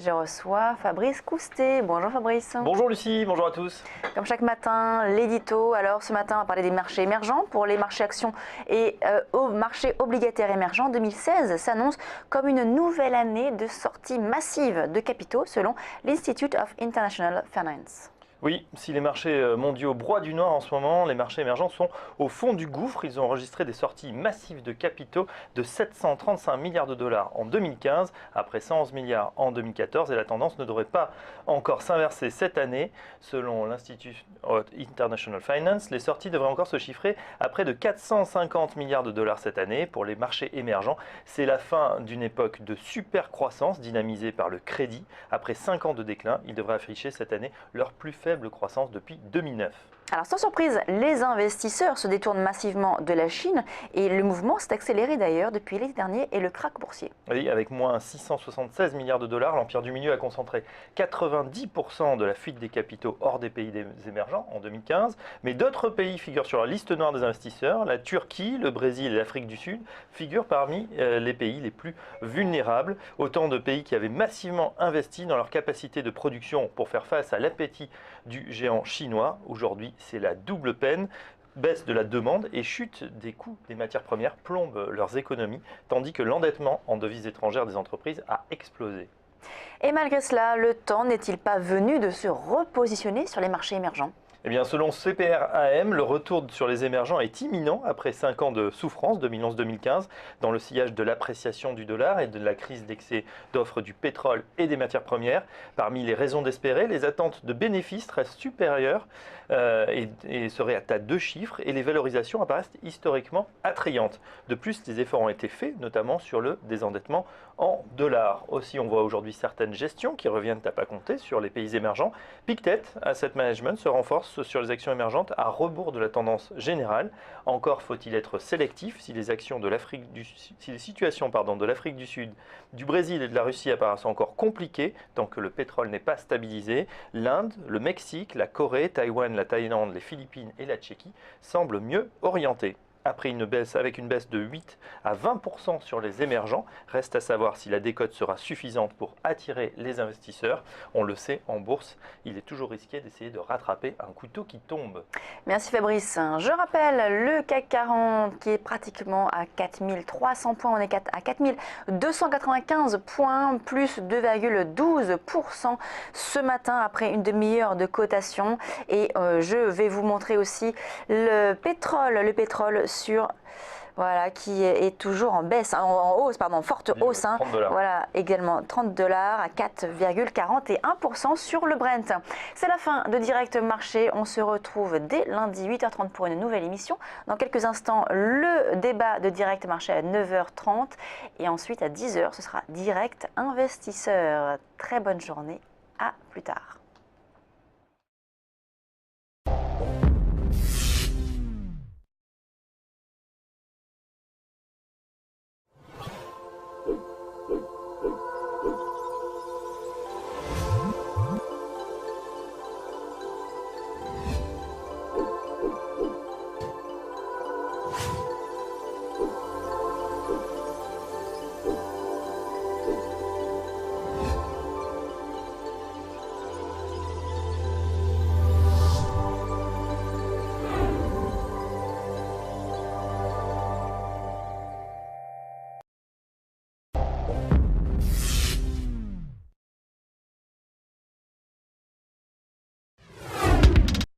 Je reçois Fabrice Coustet. Bonjour Fabrice. Bonjour Lucie, bonjour à tous. Comme chaque matin, l'édito. Alors ce matin, on va parler des marchés émergents. Pour les marchés actions et aux marchés obligataires émergents, 2016 s'annonce comme une nouvelle année de sortie massive de capitaux selon l'Institute of International Finance. Oui, si les marchés mondiaux broient du noir en ce moment, les marchés émergents sont au fond du gouffre. Ils ont enregistré des sorties massives de capitaux de 735 milliards de dollars en 2015, après 111 milliards en 2014, et la tendance ne devrait pas encore s'inverser cette année. Selon l'Institute of International Finance, les sorties devraient encore se chiffrer à près de 450 milliards de dollars cette année. Pour les marchés émergents, c'est la fin d'une époque de super croissance dynamisée par le crédit. Après 5 ans de déclin, ils devraient afficher cette année leur plus faible croissance depuis 2009. Alors sans surprise, les investisseurs se détournent massivement de la Chine et le mouvement s'est accéléré d'ailleurs depuis l'été dernier et le krach boursier. Oui, avec moins 676 milliards de dollars, l'Empire du Milieu a concentré 90% de la fuite des capitaux hors des pays émergents en 2015. Mais d'autres pays figurent sur la liste noire des investisseurs. La Turquie, le Brésil et l'Afrique du Sud figurent parmi les pays les plus vulnérables. Autant de pays qui avaient massivement investi dans leur capacité de production pour faire face à l'appétit du géant chinois. Aujourd'hui, c'est la double peine. Baisse de la demande et chute des coûts des matières premières plombent leurs économies, tandis que l'endettement en devises étrangères des entreprises a explosé. Et malgré cela, le temps n'est-il pas venu de se repositionner sur les marchés émergents ? Eh bien, selon CPR-AM, le retour sur les émergents est imminent après 5 ans de souffrance, 2011-2015, dans le sillage de l'appréciation du dollar et de la crise d'excès d'offres du pétrole et des matières premières. Parmi les raisons d'espérer, les attentes de bénéfices restent supérieures et seraient à 2 chiffres, et les valorisations apparaissent historiquement attrayantes. De plus, des efforts ont été faits, notamment sur le désendettement en dollars. Aussi, on voit aujourd'hui certaines gestions qui reviennent à pas compter sur les pays émergents. Pictet Asset Management se renforce sur les actions émergentes à rebours de la tendance générale. Encore faut-il être sélectif. Si les situations de l'Afrique du Sud, du Brésil et de la Russie apparaissent encore compliquées tant que le pétrole n'est pas stabilisé, l'Inde, le Mexique, la Corée, Taïwan, la Thaïlande, les Philippines et la Tchéquie semblent mieux orientés. Après une baisse de 8 à 20% sur les émergents, reste à savoir si la décote sera suffisante pour attirer les investisseurs. On le sait, en bourse, il est toujours risqué d'essayer de rattraper un couteau qui tombe. Merci Fabrice. Je rappelle le CAC 40 qui est pratiquement à 4300 points. On est à 4295 points, plus 2,12% ce matin après une demi-heure de cotation. Et je vais vous montrer aussi le pétrole qui est toujours en baisse, en hausse, forte hausse. Voilà, également 30 $ à 4,41% sur le Brent. C'est la fin de Direct Marché. On se retrouve dès lundi 8h30 pour une nouvelle émission. Dans quelques instants, le débat de Direct Marché à 9h30 et ensuite à 10h, ce sera Direct Investisseur. Très bonne journée, à plus tard.